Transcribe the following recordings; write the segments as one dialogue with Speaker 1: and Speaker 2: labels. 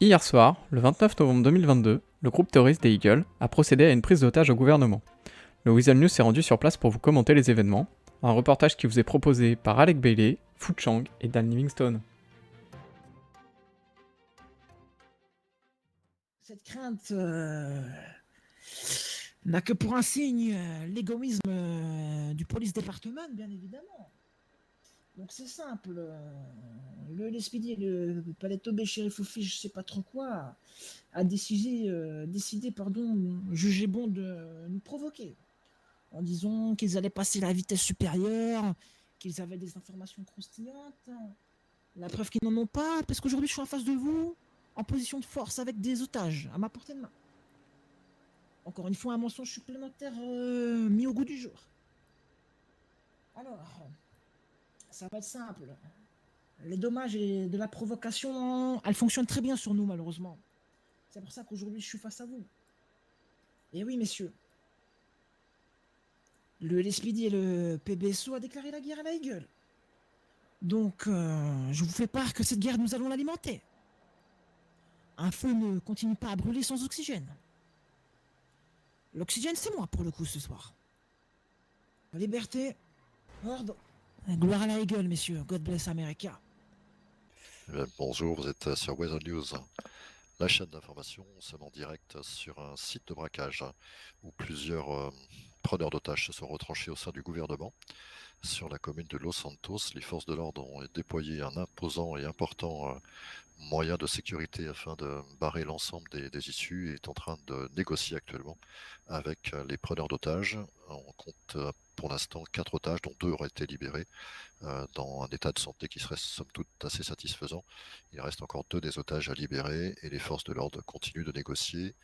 Speaker 1: Hier soir, le 29 novembre 2022, le groupe terroriste des Eagles a procédé à une prise d'otage au gouvernement. Le Weasel News s'est rendu sur place pour vous commenter les événements, un reportage qui vous est proposé par Alec Bailey, Fu Chang et Dan Livingstone.
Speaker 2: Cette crainte n'a que pour insigne l'égoïsme du police département, bien évidemment. Donc c'est simple. Le LSPD, le palais Tobé, shérif au fiche, je sais pas trop quoi, a décidé, jugé bon de nous provoquer. En disant qu'ils allaient passer la vitesse supérieure, qu'ils avaient des informations croustillantes. La preuve qu'ils n'en ont pas, parce qu'aujourd'hui je suis en face de vous, en position de force avec des otages à ma portée de main. Encore une fois, un mensonge supplémentaire mis au goût du jour. Alors, ça va être simple. Les dommages et de la provocation, elles fonctionnent très bien sur nous, malheureusement. C'est pour ça qu'aujourd'hui, je suis face à vous. Et oui, messieurs, le LSPD et le PBSO a déclaré la guerre à la Eagle. Donc, je vous fais part que cette guerre, nous allons l'alimenter. Un feu ne continue pas à brûler sans oxygène. L'oxygène, c'est moi, pour le coup, ce soir. Liberté, ordre, gloire à la Eagle, messieurs. God bless America.
Speaker 3: Bonjour, vous êtes sur Weather News, la chaîne d'information. Nous sommes en direct sur un site de braquage où plusieurs preneurs d'otages se sont retranchés au sein du gouvernement. Sur la commune de Los Santos, les forces de l'ordre ont déployé un imposant et important moyen de sécurité afin de barrer l'ensemble des issues et est en train de négocier actuellement avec les preneurs d'otages. On compte pour l'instant 4 otages, dont 2 auraient été libérés dans un état de santé qui serait somme toute assez satisfaisant. Il reste encore 2 des otages à libérer et les forces de l'ordre continuent de négocier.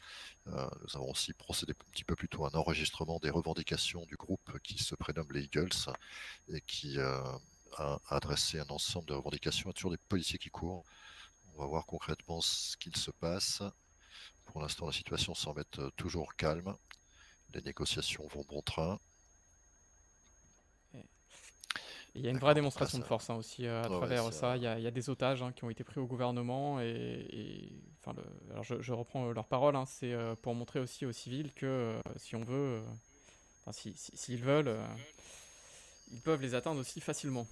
Speaker 3: Nous avons aussi procédé un petit peu plus tôt à un enregistrement des revendications du groupe qui se prénomme les Eagles et qui a adressé un ensemble de revendications à toujours des policiers qui courent. On va voir concrètement ce qu'il se passe. Pour l'instant, la situation semble être toujours calme. Les négociations vont bon train.
Speaker 1: Il y a une vraie démonstration de force aussi à travers ça. Il y a des otages qui ont été pris au gouvernement alors je reprends leurs paroles. C'est pour montrer aussi aux civils que si on veut, s'ils veulent, ils peuvent les atteindre aussi facilement.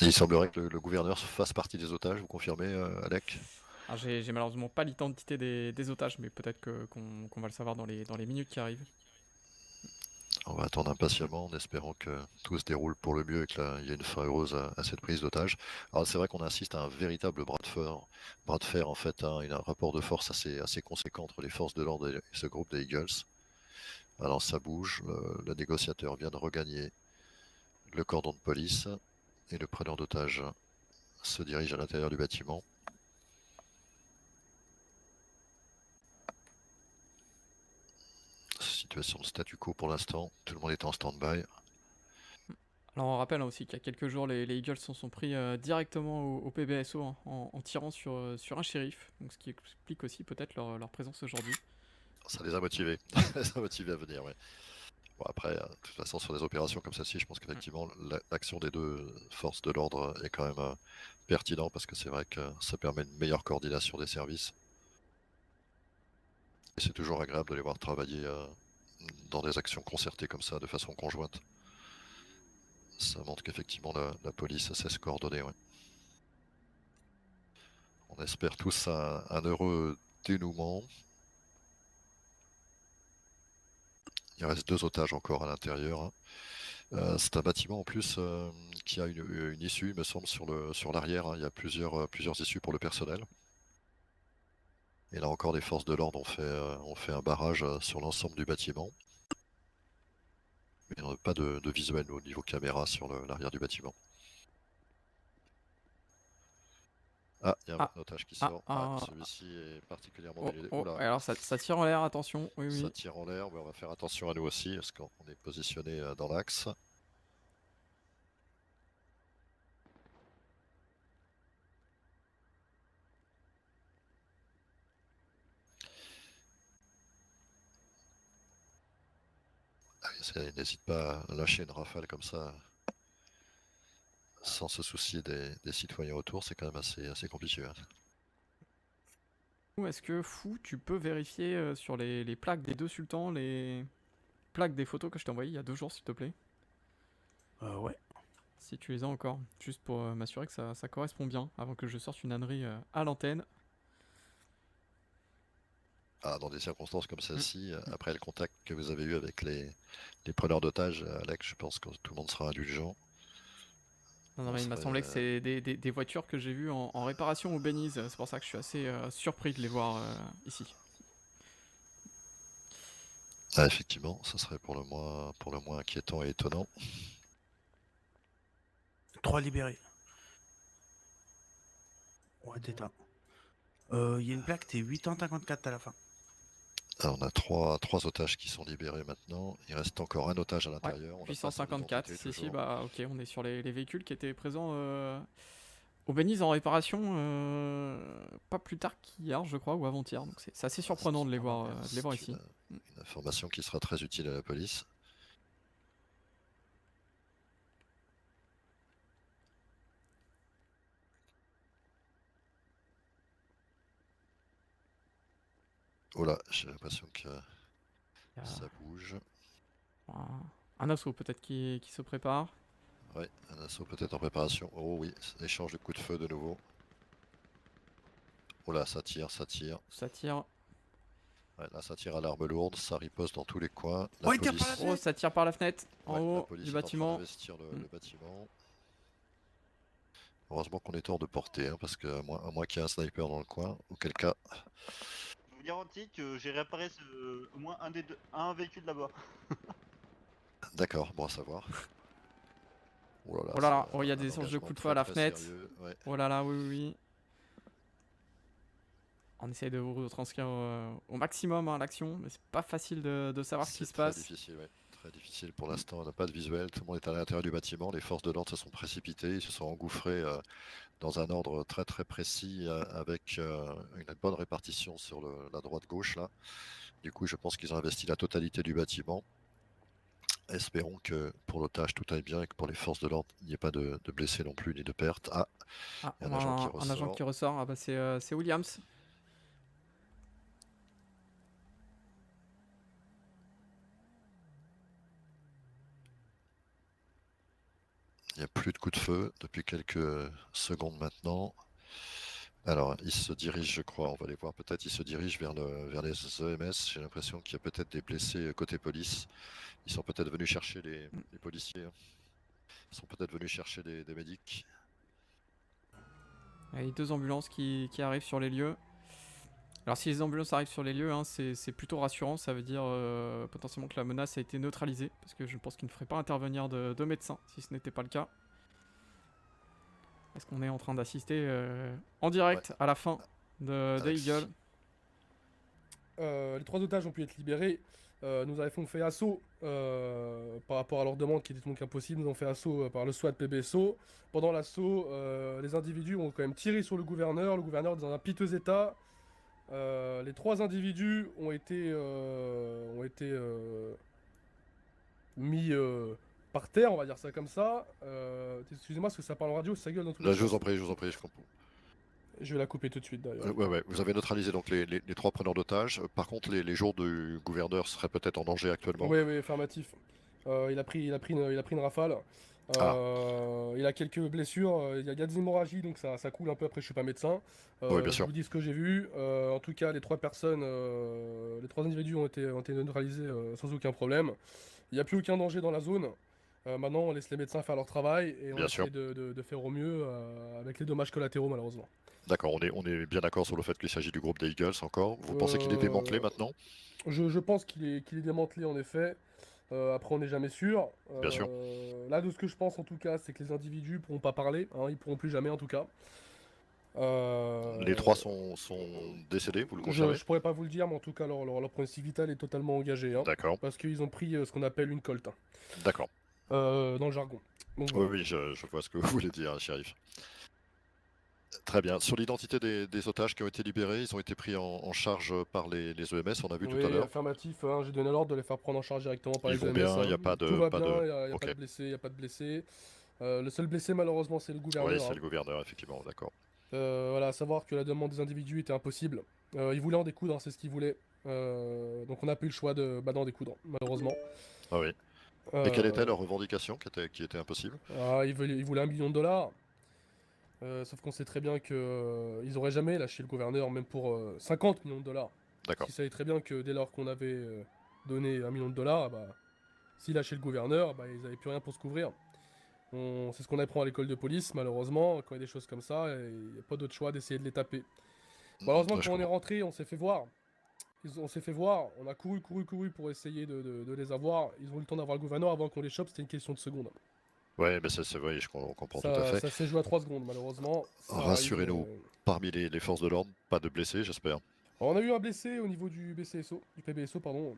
Speaker 3: Il semblerait que le gouverneur fasse partie des otages, vous confirmez, Alec?
Speaker 1: Alors, j'ai malheureusement pas l'identité des otages, mais peut-être qu'on va le savoir dans les minutes qui arrivent.
Speaker 3: On va attendre impatiemment en espérant que tout se déroule pour le mieux et qu'il y ait une fin heureuse à cette prise d'otage. Alors c'est vrai qu'on assiste à un véritable bras de fer en fait, il y a un rapport de force assez conséquent entre les forces de l'ordre et ce groupe des Eagles. Alors ça bouge, le négociateur vient de regagner le cordon de police et le preneur d'otage se dirige à l'intérieur du bâtiment. Situation de statu quo pour l'instant, tout le monde est en stand-by.
Speaker 1: Alors on rappelle aussi qu'il y a quelques jours, les Eagles s'en sont pris directement au PBSO en tirant sur un shérif, donc ce qui explique aussi peut-être leur présence aujourd'hui.
Speaker 3: Ça les a motivés, ça les a motivés à venir, ouais. Bon, après, de toute façon, sur des opérations comme celle-ci, je pense qu'effectivement, l'action des deux forces de l'ordre est quand même pertinent parce que c'est vrai que ça permet une meilleure coordination des services. Et c'est toujours agréable de les voir travailler dans des actions concertées comme ça, de façon conjointe. Ça montre qu'effectivement la police sait se coordonner. Ouais. On espère tous un heureux dénouement. Il reste 2 otages encore à l'intérieur. C'est un bâtiment en plus qui a une issue, il me semble, sur l'arrière. Il y a plusieurs issues pour le personnel. Et là encore, les forces de l'ordre ont fait un barrage sur l'ensemble du bâtiment. Mais on n'a pas de visuel au niveau caméra sur l'arrière du bâtiment. Ah, il y a un otage qui sort. Celui-ci est particulièrement dénudé.
Speaker 1: Alors ça tire en l'air, attention. Oui.
Speaker 3: Ça tire en l'air, mais on va faire attention à nous aussi, parce qu'on est positionné dans l'axe. Il n'hésite pas à lâcher une rafale comme ça, sans se soucier des citoyens autour, c'est quand même assez compliqué. Hein.
Speaker 1: Est-ce que Fou, tu peux vérifier sur les plaques des deux sultans, les plaques des photos que je t'ai envoyées il y a 2 jours, s'il te plaît?
Speaker 4: Ouais.
Speaker 1: Si tu les as encore, juste pour m'assurer que ça correspond bien, avant que je sorte une ânerie à l'antenne.
Speaker 3: Ah, dans des circonstances comme celle-ci, après le contact que vous avez eu avec les preneurs d'otages, Alex, je pense que tout le monde sera indulgent.
Speaker 1: Non, mais il m'a semblé que c'est des voitures que j'ai vues en réparation au Beniz. C'est pour ça que je suis assez surpris de les voir ici.
Speaker 3: Ah, effectivement, ça serait pour le moins inquiétant et étonnant.
Speaker 4: 3 libérés. Ouais, d'état. Il y a une plaque, t'es 854 à la fin.
Speaker 3: Alors, on a trois otages qui sont libérés maintenant. Il reste encore un otage à l'intérieur.
Speaker 1: Ouais, 854, si, bah ok, on est sur les véhicules qui étaient présents au Beniz en réparation pas plus tard qu'hier, je crois, ou avant-hier. Donc c'est assez surprenant de les voir ici.
Speaker 3: Une information qui sera très utile à la police. Oh là, j'ai l'impression que ça bouge.
Speaker 1: Un assaut peut-être qui se prépare.
Speaker 3: Ouais, un assaut peut-être en préparation. Oh oui, échange de coups de feu de nouveau. Oh là, ça tire.
Speaker 1: Ça tire.
Speaker 3: Ouais, là, ça tire à l'arme lourde, ça riposte dans tous les coins.
Speaker 4: Oh, il tire par la fenêtre.
Speaker 1: Oh, ça tire par la fenêtre, en
Speaker 3: Ouais, la
Speaker 1: haut
Speaker 3: police
Speaker 1: du
Speaker 3: est en train
Speaker 1: bâtiment.
Speaker 3: d'investir le bâtiment. Heureusement qu'on est hors de portée, hein, parce que à moins qu'il y ait un sniper dans le coin, auquel cas.
Speaker 5: Je vous garantis que j'ai réparé au moins un véhicule là-bas.
Speaker 3: D'accord, bon à savoir.
Speaker 1: Oh là là, il y a des échanges de coups de feu à la fenêtre.
Speaker 3: Ouais.
Speaker 1: Oh là là, oui. On essaye de vous retranscrire au maximum l'action, mais c'est pas facile de savoir ce qui se passe.
Speaker 3: C'est très difficile, ouais. Très difficile pour l'instant, on n'a pas de visuel, tout le monde est à l'intérieur du bâtiment, les forces de l'ordre se sont précipitées, ils se sont engouffrés dans un ordre très très précis avec une bonne répartition sur la droite-gauche là. Du coup, je pense qu'ils ont investi la totalité du bâtiment. Espérons que pour l'otage tout aille bien et que pour les forces de l'ordre il n'y ait pas de blessés non plus ni de pertes. Il y a un agent qui ressort.
Speaker 1: Ah bah c'est Williams.
Speaker 3: Il n'y a plus de coups de feu depuis quelques secondes maintenant. Alors, il se dirige, je crois, on va les voir peut-être, il se dirige vers les EMS. J'ai l'impression qu'il y a peut-être des blessés côté police. Ils sont peut-être venus chercher les policiers. Ils sont peut-être venus chercher des médics.
Speaker 1: Il y a 2 ambulances qui arrivent sur les lieux. Alors si les ambulances arrivent sur les lieux, hein, c'est plutôt rassurant, ça veut dire potentiellement que la menace a été neutralisée, parce que je pense qu'il ne ferait pas intervenir de médecins si ce n'était pas le cas. Est-ce qu'on est en train d'assister en direct à la fin de Eagle?
Speaker 6: Les 3 otages ont pu être libérés. Nous avons fait assaut par rapport à leur demande qui était donc impossible. Nous avons fait assaut par le SWAT PBSO. Pendant l'assaut, les individus ont quand même tiré sur le gouverneur. Le gouverneur est dans un piteux état. Les 3 individus ont été mis par terre, on va dire ça comme ça. Excusez-moi, parce que ça parle en radio, ça gueule dans tous les
Speaker 3: sens. Je vous en prie, je comprends.
Speaker 6: Je vais la couper tout de suite d'ailleurs.
Speaker 3: Ouais. Vous avez neutralisé donc les 3 preneurs d'otages. Par contre, les jours du gouverneur seraient peut-être en danger actuellement.
Speaker 6: Oui, affirmatif. Il a pris une rafale. Il a quelques blessures. Il y a des hémorragies, donc ça coule un peu. Après, je suis pas médecin.
Speaker 3: Oui, bien sûr.
Speaker 6: Je vous dis ce que j'ai vu. En tout cas, les 3 individus ont été neutralisés sans aucun problème. Il n'y a plus aucun danger dans la zone. Maintenant, on laisse les médecins faire leur travail et on essaie de faire au mieux avec les dommages collatéraux, malheureusement.
Speaker 3: D'accord, on est bien d'accord sur le fait qu'il s'agit du groupe des Eagles encore. Vous pensez qu'il est démantelé maintenant?
Speaker 6: Je pense qu'il est démantelé en effet. Après, on n'est jamais sûr.
Speaker 3: Bien sûr.
Speaker 6: Là, de ce que je pense en tout cas, c'est que les individus pourront pas parler. Hein, ils pourront plus jamais en tout cas.
Speaker 3: Les 3 sont décédés, vous le confirmez?
Speaker 6: Je pourrais pas vous le dire, mais en tout cas, leur pronostic vital est totalement engagé. Hein,
Speaker 3: d'accord.
Speaker 6: Parce qu'ils ont pris ce qu'on appelle une colte. Hein,
Speaker 3: d'accord.
Speaker 6: Dans le jargon. Donc,
Speaker 3: oui, je vois ce que vous voulez dire, shérif. Très bien. Sur l'identité des otages qui ont été libérés, ils ont été pris en charge par les EMS, on a vu tout à l'heure.
Speaker 6: Affirmatif, hein, j'ai donné l'ordre de les faire prendre en charge directement par les EMS.
Speaker 3: Bien, il n'y a pas de...
Speaker 6: Tout va bien, il n'y a pas de blessés, il n'y a pas de blessés. Le seul blessé malheureusement c'est le gouverneur.
Speaker 3: Oui, c'est le gouverneur, effectivement, d'accord.
Speaker 6: Voilà, à savoir que la demande des individus était impossible. Il voulait en découdre, c'est ce qu'il voulait. Donc on n'a pas eu le choix d'en découdre, malheureusement.
Speaker 3: Ah oui. Et quelle était
Speaker 6: Euh,
Speaker 3: leur revendication qui était impossible?
Speaker 6: il voulait $1 million. Sauf qu'on sait très bien que ils auraient jamais lâché le gouverneur, même pour $50 millions. Parce
Speaker 3: D'accord.
Speaker 6: qu'ils savaient très bien que dès lors qu'on avait donné $1 million, bah, s'ils lâchaient le gouverneur, bah, ils n'avaient plus rien pour se couvrir. C'est ce qu'on apprend à l'école de police, malheureusement, quand il y a des choses comme ça, il n'y a pas d'autre choix d'essayer de les taper. Malheureusement,
Speaker 3: Ouais, je
Speaker 6: quand on est
Speaker 3: comprends.
Speaker 6: rentré, on s'est fait voir. On s'est fait voir, on a couru pour essayer de les avoir. Ils ont eu le temps d'avoir le gouverneur avant qu'on les chope, c'était une question de seconde.
Speaker 3: Ouais, mais c'est vrai, on comprend tout à
Speaker 6: Ça,
Speaker 3: fait.
Speaker 6: ça s'est joué à 3 secondes, malheureusement. Ça arrive.
Speaker 3: Rassurez-nous, parmi les forces de l'ordre, pas de blessés, j'espère.
Speaker 6: Alors, on a eu un blessé au niveau du BCSO, du PBSO, pardon.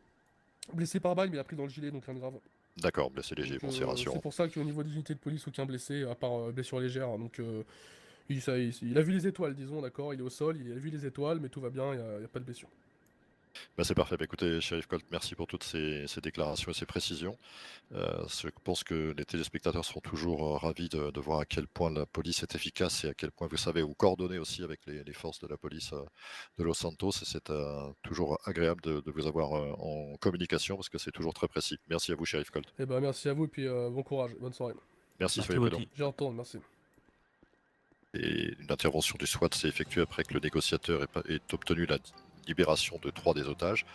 Speaker 6: Blessé par balle, mais il a pris dans le gilet, donc rien de grave.
Speaker 3: D'accord, blessé léger,
Speaker 6: Donc,
Speaker 3: bon, c'est
Speaker 6: c'est
Speaker 3: rassurant.
Speaker 6: pour ça qu'au niveau des unités de police, aucun blessé, à part blessure légère. Donc, il a vu les étoiles, disons, d'accord. Il est au sol, il a vu les étoiles, mais tout va bien, il n'y a pas de blessure.
Speaker 3: Bah, c'est parfait. Bah, écoutez, Sheriff Colt, merci pour toutes ces déclarations et ces précisions. Je pense que les téléspectateurs seront toujours ravis de voir à quel point la police est efficace et à quel point vous savez vous coordonner aussi avec les forces de la police de Los Santos. Et c'est toujours agréable de vous avoir en communication parce que c'est toujours très précis. Merci à vous, Sheriff Colt.
Speaker 6: Eh ben, merci à vous, et puis bon courage, bonne soirée.
Speaker 3: Merci,
Speaker 4: Merci
Speaker 3: soyez prudents.
Speaker 4: Gauthier.
Speaker 6: J'y retourne, merci.
Speaker 3: Et une intervention du SWAT s'est effectuée après que le négociateur ait obtenu la libération de 3 des otages.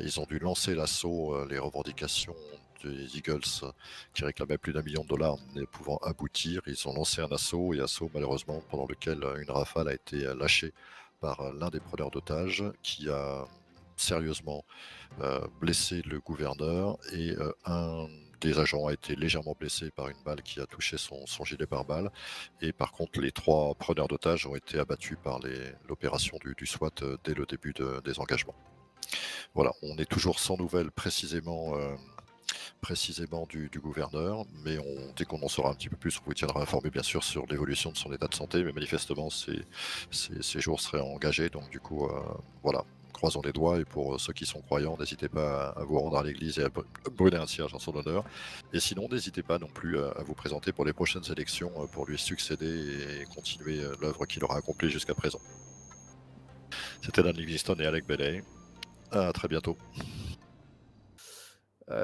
Speaker 3: Ils ont dû lancer l'assaut, les revendications des Eagles qui réclamaient plus d'$1 million ne pouvant aboutir. Ils ont lancé un assaut malheureusement pendant lequel une rafale a été lâchée par l'un des preneurs d'otages qui a sérieusement blessé le gouverneur et un des agents a été légèrement blessé par une balle qui a touché son gilet pare-balles. Et par contre, les 3 preneurs d'otages ont été abattus par l'opération du SWAT dès le début des engagements. Voilà, on est toujours sans nouvelles précisément du gouverneur, mais dès qu'on en saura un petit peu plus, on vous tiendra informé bien sûr sur l'évolution de son état de santé, mais manifestement ces jours seraient engagés, donc du coup voilà, croisons les doigts, et pour ceux qui sont croyants, n'hésitez pas à vous rendre à l'église et à brûler un cierge en son honneur, et sinon n'hésitez pas non plus à vous présenter pour les prochaines élections pour lui succéder et continuer l'œuvre qu'il aura accomplie jusqu'à présent. C'était Dan Livingston et Alec Bailey, à très bientôt.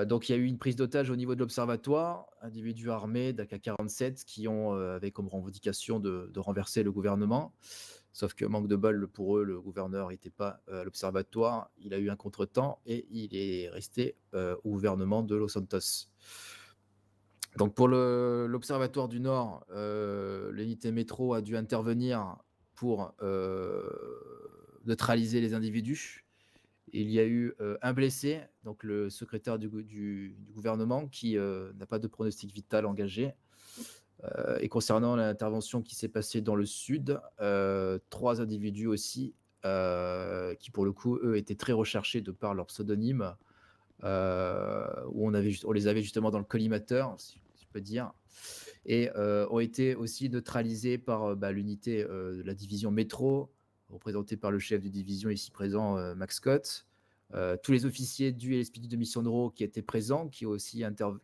Speaker 7: Donc il y a eu une prise d'otage au niveau de l'observatoire, individus armés d'AK-47 qui avaient comme revendication de renverser le gouvernement. Sauf que manque de bol pour eux, le gouverneur n'était pas à l'observatoire, il a eu un contretemps et il est resté au gouvernement de Los Santos. Donc pour l'observatoire du Nord, l'unité métro a dû intervenir pour neutraliser les individus. Il y a eu un blessé, donc le secrétaire du gouvernement, qui n'a pas de pronostic vital engagé. Et concernant l'intervention qui s'est passée dans le sud, 3 individus aussi, qui pour le coup, eux, étaient très recherchés de par leur pseudonyme, où on les avait justement dans le collimateur, si je peux dire, et ont été aussi neutralisés par l'unité de la division métro, représenté par le chef de division ici présent, Max Scott, tous les officiers du LSPD de Mission Row qui étaient présents, qui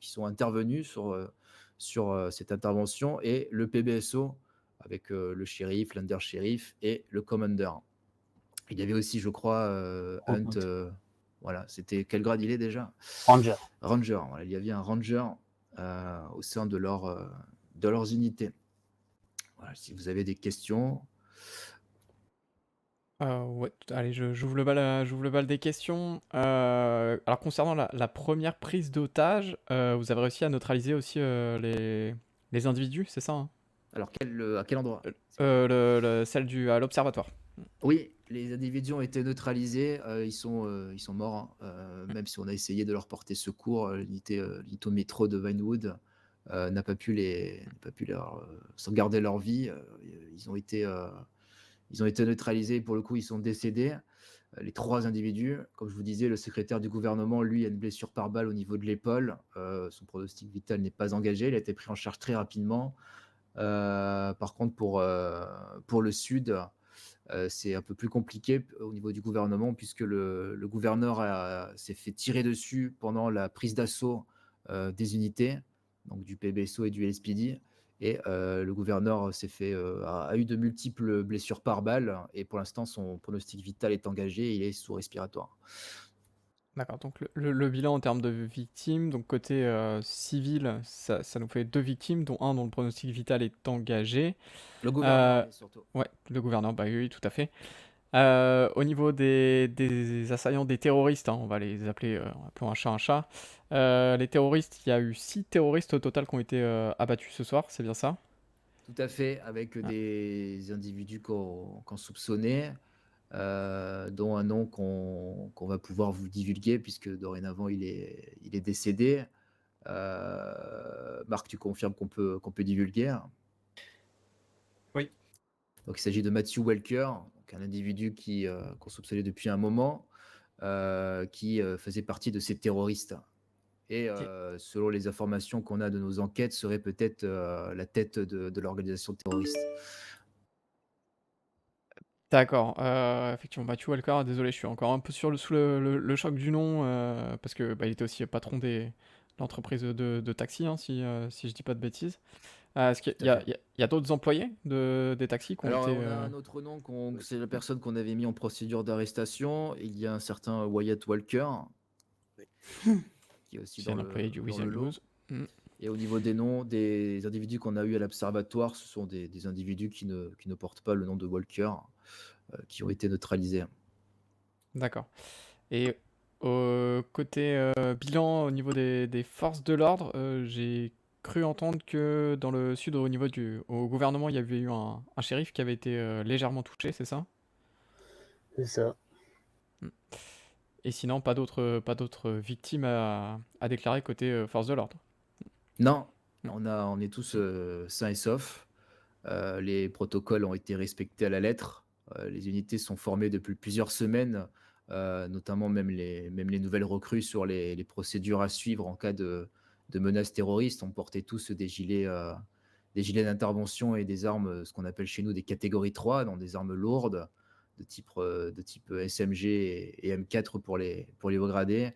Speaker 7: sont intervenus sur cette intervention, et le PBSO avec le shérif, l'under-shérif et le commander. Il y avait aussi, je crois, Hunt. Voilà, c'était quel grade il est déjà?
Speaker 8: Ranger.
Speaker 7: Ranger. Voilà, il y avait un ranger au sein de leurs unités. Voilà, si vous avez des questions.
Speaker 1: Ouais, allez, j'ouvre le bal des questions. Alors concernant la première prise d'otage, vous avez réussi à neutraliser aussi les individus, c'est ça, hein?
Speaker 7: Alors, à quel endroit?
Speaker 1: Celle à l'observatoire.
Speaker 7: Oui, les individus ont été neutralisés, ils sont morts, hein. Même si on a essayé de leur porter secours, l'unité métro de Vinewood n'a pas pu sauvegarder leur vie. Ils ont été neutralisés, pour le coup, ils sont décédés. Les 3 individus, comme je vous disais, le secrétaire du gouvernement, lui, a une blessure par balle au niveau de l'épaule. Son pronostic vital n'est pas engagé, il a été pris en charge très rapidement. Par contre, pour le sud, c'est un peu plus compliqué au niveau du gouvernement, puisque le gouverneur s'est fait tirer dessus pendant la prise d'assaut des unités, donc du PBSO et du LSPD. Et le gouverneur a eu de multiples blessures par balle et pour l'instant, son pronostic vital est engagé et il est sous respiratoire.
Speaker 1: D'accord, donc le bilan en termes de victimes, donc côté civil, ça nous fait 2 victimes, dont un dont le pronostic vital est engagé.
Speaker 7: Le gouverneur,
Speaker 1: Euh,
Speaker 7: oui, surtout.
Speaker 1: ouais, le gouverneur, bah oui, tout à fait. Au niveau des assaillants, des terroristes, hein, on va les appeler, appelons un chat un chat. Les terroristes, il y a eu 6 terroristes au total qui ont été abattus ce soir, c'est bien ça?
Speaker 7: Tout à fait, avec
Speaker 1: Ah,
Speaker 7: des individus qu'on soupçonnait, dont un nom qu'on va pouvoir vous divulguer puisque dorénavant il est décédé. Marc, tu confirmes qu'on peut divulguer?
Speaker 8: Oui.
Speaker 7: Donc il s'agit de Matthew Walker, donc un individu qu'on soupçonnait depuis un moment, qui faisait partie de ces terroristes. Et
Speaker 1: ok.
Speaker 7: selon les informations qu'on a de nos enquêtes, serait peut-être la tête de l'organisation terroriste.
Speaker 1: D'accord, effectivement, Matthew Walker, désolé, je suis encore un peu sous le choc du nom, parce que bah, il était aussi patron de l'entreprise de taxi, hein, si je dis pas de bêtises. Est-ce qu'il
Speaker 7: Tout
Speaker 1: y
Speaker 7: à
Speaker 1: a,
Speaker 7: fait.
Speaker 1: il y a- il y a d'autres employés des taxis qui ont
Speaker 7: Alors,
Speaker 1: été.
Speaker 7: on a un autre nom, c'est la personne qu'on avait mis en procédure d'arrestation. Il y a un certain Wyatt Walker, qui est aussi
Speaker 1: C'est un employé du
Speaker 7: dans
Speaker 1: Weasel
Speaker 7: le lot.
Speaker 1: News. Hmm.
Speaker 7: Et au niveau des noms, des individus qu'on a eu à l'observatoire, ce sont des individus qui ne portent pas le nom de Walker, qui ont été neutralisés.
Speaker 1: D'accord. Et côté bilan, au niveau des forces de l'ordre, j'ai cru entendre que dans le sud, au gouvernement, il y avait eu un shérif qui avait été légèrement touché, c'est ça?
Speaker 8: C'est ça.
Speaker 1: Hmm. Et sinon, pas d'autres victimes à déclarer côté forces de l'ordre.
Speaker 7: Non,
Speaker 1: Hmm.
Speaker 7: on est tous sains et saufs. Les protocoles ont été respectés à la lettre. Les unités sont formées depuis plusieurs semaines, notamment même les nouvelles recrues sur les procédures à suivre en cas de menaces terroristes. On portait tous des gilets d'intervention et des armes, ce qu'on appelle chez nous des catégories 3, donc des armes lourdes de type SMG et M4 pour les hauts gradés.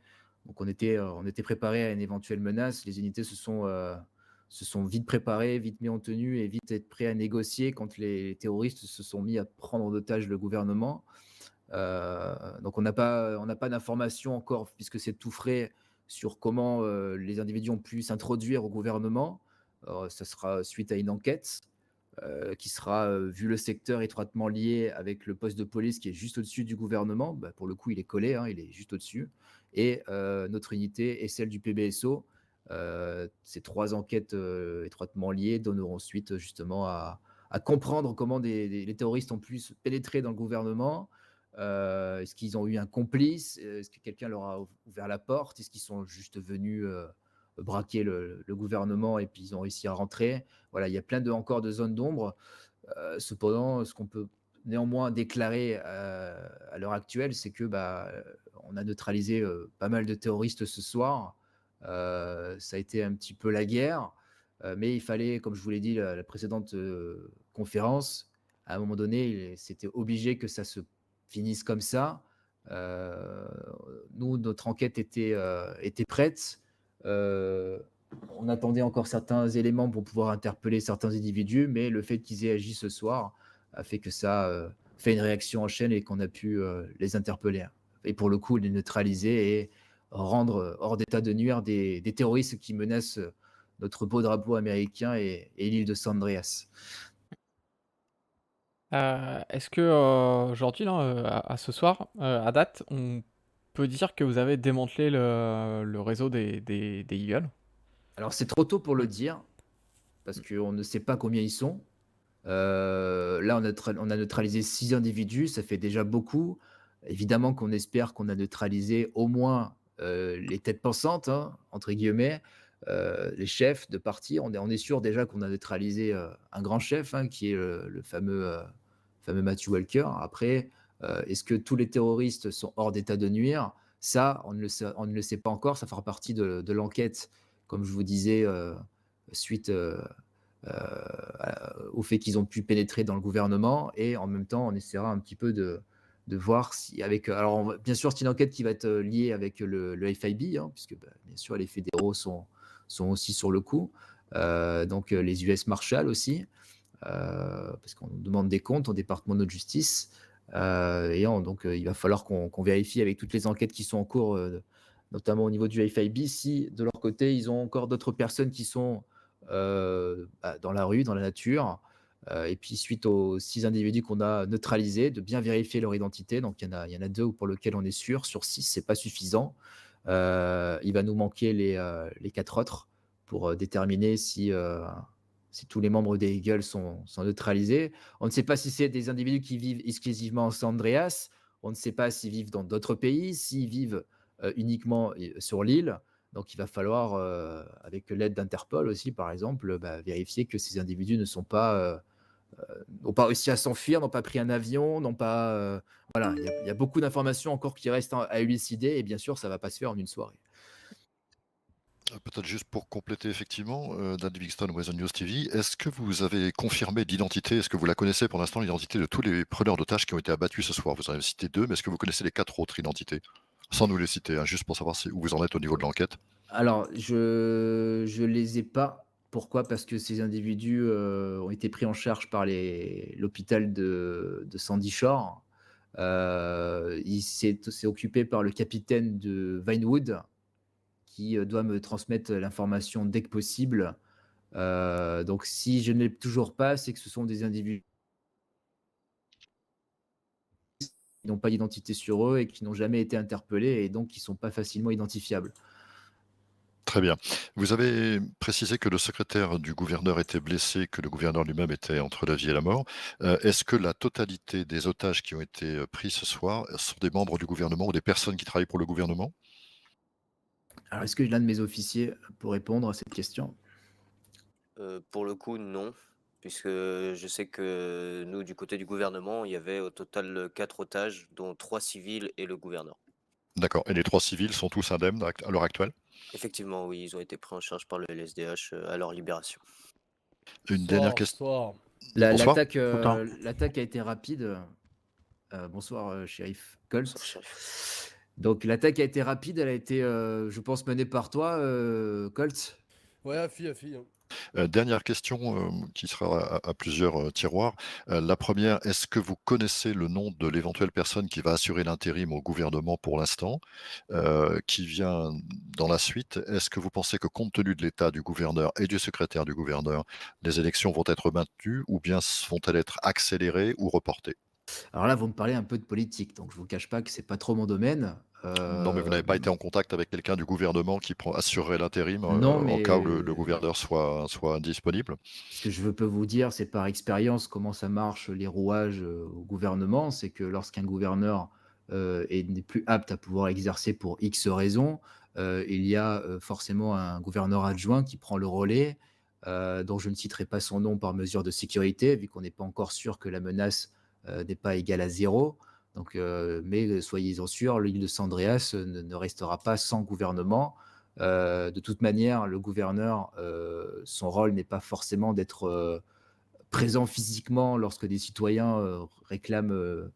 Speaker 7: Donc on était préparé à une éventuelle menace. Les unités se sont vite préparés, vite mis en tenue et vite être prêts à négocier quand les terroristes se sont mis à prendre en otage le gouvernement. Donc on n'a pas d'informations encore, puisque c'est tout frais, sur comment les individus ont pu s'introduire au gouvernement. Ça sera suite à une enquête qui sera, vu le secteur, étroitement lié avec le poste de police qui est juste au-dessus du gouvernement. Bah, pour le coup, il est collé, hein, il est juste au-dessus. Et notre unité et celle du PBSO. Ces 3 enquêtes étroitement liées donneront suite justement à comprendre comment les terroristes ont pu se pénétrer dans le gouvernement. Est-ce qu'ils ont eu un complice? Est-ce que quelqu'un leur a ouvert la porte? Est-ce qu'ils sont juste venus braquer le gouvernement et puis ils ont réussi à rentrer? Voilà, il y a encore de zones d'ombre. Cependant, ce qu'on peut néanmoins déclarer à l'heure actuelle, c'est que on a neutralisé pas mal de terroristes ce soir. Ça a été un petit peu la guerre, mais il fallait, comme je vous l'ai dit la précédente conférence, à un moment donné, c'était obligé que ça se finisse comme ça. Euh, Nous, notre enquête était prête. Euh, on attendait encore certains éléments pour pouvoir interpeller certains individus, mais le fait qu'ils aient agi ce soir a fait que ça fait une réaction en chaîne et qu'on a pu les interpeller. Et pour le coup, les neutraliser et rendre hors d'état de nuire des terroristes qui menacent notre beau drapeau américain et l'île de San Andreas.
Speaker 1: Est-ce que aujourd'hui, là, à ce soir, à date, on peut dire que vous avez démantelé le réseau des Eagles?
Speaker 7: Alors c'est trop tôt pour le
Speaker 1: Hmm.
Speaker 7: dire, parce qu'on ne sait pas combien ils sont. Là, on a neutralisé 6 individus, ça fait déjà beaucoup. Évidemment qu'on espère qu'on a neutralisé au moins les têtes pensantes, hein, entre guillemets, les chefs de parti. On est sûr déjà qu'on a neutralisé un grand chef, hein, qui est le fameux Matthew Walker. Après, est-ce que tous les terroristes sont hors d'état de nuire? Ça, on ne le sait pas encore. Ça fera partie de l'enquête, comme je vous disais, suite au fait qu'ils ont pu pénétrer dans le gouvernement. Et en même temps, on essaiera un petit peu de voir si avec alors bien sûr, c'est une enquête qui va être liée avec le FIB, hein, puisque bien sûr les fédéraux sont aussi sur le coup. donc les US Marshals aussi, parce qu'on nous demande des comptes au département de justice. Donc il va falloir qu'on vérifie avec toutes les enquêtes qui sont en cours, notamment au niveau du FIB, si de leur côté, ils ont encore d'autres personnes qui sont dans la rue, dans la nature. Et puis suite aux 6 individus qu'on a neutralisés, de bien vérifier leur identité. Donc il y en a 2 pour lesquels on est sûr. Sur 6, c'est pas suffisant. Il va nous manquer les 4 autres pour déterminer si tous les membres des Eagles sont neutralisés. On ne sait pas si c'est des individus qui vivent exclusivement en San Andreas. On ne sait pas s'ils vivent dans d'autres pays, s'ils vivent uniquement sur l'île. Donc il va falloir, avec l'aide d'Interpol aussi, par exemple, vérifier que ces individus n'ont pas réussi à s'enfuir, n'ont pas pris un avion, n'ont pas. Voilà, il y a beaucoup d'informations encore qui restent à élucider, et bien sûr, ça ne va pas se faire en une soirée.
Speaker 3: Peut-être juste pour compléter effectivement, Dan Livingston, Weather News TV, est-ce que vous avez confirmé l'identité, est-ce que vous la connaissez pour l'instant, l'identité de tous les preneurs d'otages qui ont été abattus ce soir? Vous en avez cité 2, mais est-ce que vous connaissez les 4 autres identités? Sans nous les citer, hein, juste pour savoir où vous en êtes au niveau de l'enquête.
Speaker 7: Alors, je les ai pas. Pourquoi? Parce que ces individus ont été pris en charge par l'hôpital de Sandy Shore. C'est occupé par le capitaine de Vinewood qui doit me transmettre l'information dès que possible. Donc, si je ne l'ai toujours pas, c'est que ce sont des individus qui n'ont pas d'identité sur eux et qui n'ont jamais été interpellés et donc qui ne sont pas facilement identifiables.
Speaker 3: Très bien. Vous avez précisé que le secrétaire du gouverneur était blessé, que le gouverneur lui-même était entre la vie et la mort. Est-ce que la totalité des otages qui ont été pris ce soir sont des membres du gouvernement ou des personnes qui travaillent pour le gouvernement?
Speaker 7: Alors, est-ce que l'un de mes officiers peut répondre à cette question?
Speaker 9: Pour le coup, non, puisque je sais que nous, du côté du gouvernement, il y avait au total 4 otages, dont 3 civils et le gouverneur.
Speaker 3: D'accord. Et les 3 civils sont tous indemnes à l'heure actuelle?
Speaker 9: Effectivement, oui, ils ont été pris en charge par le LSDH à leur libération.
Speaker 3: Une dernière question.
Speaker 6: Bonsoir.
Speaker 3: Bonsoir.
Speaker 7: L'attaque a été rapide. Bonsoir, shérif Colt.
Speaker 9: Bonsoir, shérif.
Speaker 7: Donc l'attaque a été rapide, elle a été, je pense, menée par toi, Colt.
Speaker 6: Ouais, à fille. Hein.
Speaker 3: Dernière question qui sera à plusieurs tiroirs. La première, est-ce que vous connaissez le nom de l'éventuelle personne qui va assurer l'intérim au gouvernement pour l'instant, qui vient dans la suite? Est-ce que vous pensez que compte tenu de l'état du gouverneur et du secrétaire du gouverneur, les élections vont être maintenues ou bien vont-elles être accélérées ou reportées?
Speaker 7: Alors là, vous me parlez un peu de politique, donc je vous cache pas que c'est pas trop mon domaine.
Speaker 3: Non, mais vous n'avez pas été en contact avec quelqu'un du gouvernement qui assurerait l'intérim
Speaker 7: Non,
Speaker 3: en cas où
Speaker 7: mais
Speaker 3: le gouverneur soit disponible?
Speaker 7: ce que je peux vous dire, c'est par expérience comment ça marche les rouages au gouvernement. C'est que lorsqu'un gouverneur n'est plus apte à pouvoir exercer pour X raisons, il y a forcément un gouverneur adjoint qui prend le relais, dont je ne citerai pas son nom par mesure de sécurité, vu qu'on n'est pas encore sûr que la menace n'est pas égale à 0. Donc, mais soyez-en sûrs, l'île de San Andreas ne restera pas sans gouvernement. De toute manière, le gouverneur, son rôle n'est pas forcément d'être présent physiquement lorsque des citoyens réclament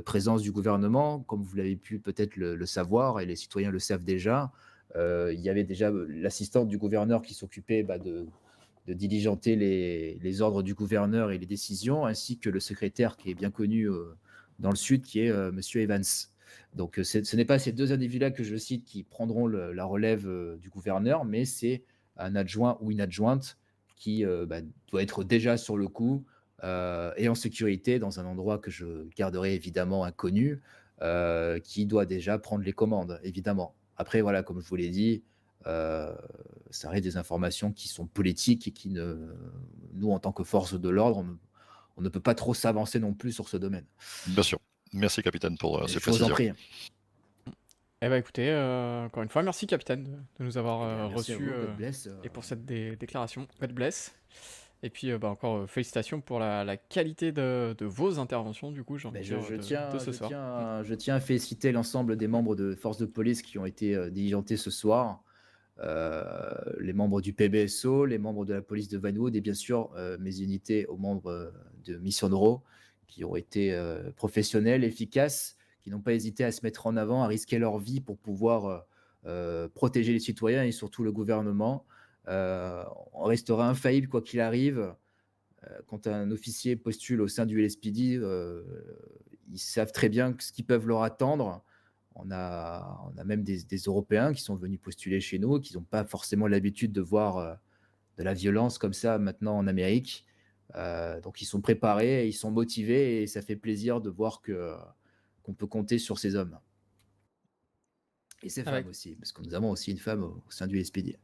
Speaker 7: présence du gouvernement. Comme vous l'avez pu peut-être le savoir, et les citoyens le savent déjà, il y avait déjà l'assistante du gouverneur qui s'occupait de diligenter les ordres du gouverneur et les décisions, ainsi que le secrétaire qui est bien connu dans le sud, qui est Monsieur Evans. Donc ce n'est pas ces 2 individus-là que je cite qui prendront la relève du gouverneur, mais c'est un adjoint ou une adjointe qui doit être déjà sur le coup et en sécurité dans un endroit que je garderai évidemment inconnu, qui doit déjà prendre les commandes, évidemment. Après, voilà, comme je vous l'ai dit, ça reste des informations qui sont politiques et qui nous, en tant que force de l'ordre, on ne peut pas trop s'avancer non plus sur ce domaine.
Speaker 3: Bien sûr. Merci capitaine pour ces
Speaker 7: Je vous en
Speaker 3: précisions.
Speaker 7: prie.
Speaker 1: Eh ben écoutez, encore une fois, merci capitaine de nous avoir
Speaker 7: Merci à
Speaker 1: reçus
Speaker 7: vous, God bless.
Speaker 1: et pour cette déclaration. God bless. Et puis encore félicitations pour la qualité de vos interventions, du coup, j'ai envie de dire, de ce soir.
Speaker 7: Je tiens à féliciter l'ensemble des membres de forces de police qui ont été diligentés ce soir. Les membres du PBSO, les membres de la police de Vinewood et bien sûr mes unités aux membres de Mission Neuro qui ont été professionnels, efficaces, qui n'ont pas hésité à se mettre en avant, à risquer leur vie pour pouvoir protéger les citoyens et surtout le gouvernement. on restera infaillible quoi qu'il arrive. Quand un officier postule au sein du LSPD, ils savent très bien ce qu'ils peuvent leur attendre. On a même des Européens qui sont venus postuler chez nous, qui n'ont pas forcément l'habitude de voir de la violence comme ça maintenant en Amérique. Donc ils sont préparés, ils sont motivés et ça fait plaisir de voir qu'on peut compter sur ces hommes. Et ces femmes
Speaker 1: Avec
Speaker 7: aussi, parce que nous avons aussi une femme au sein du SPD.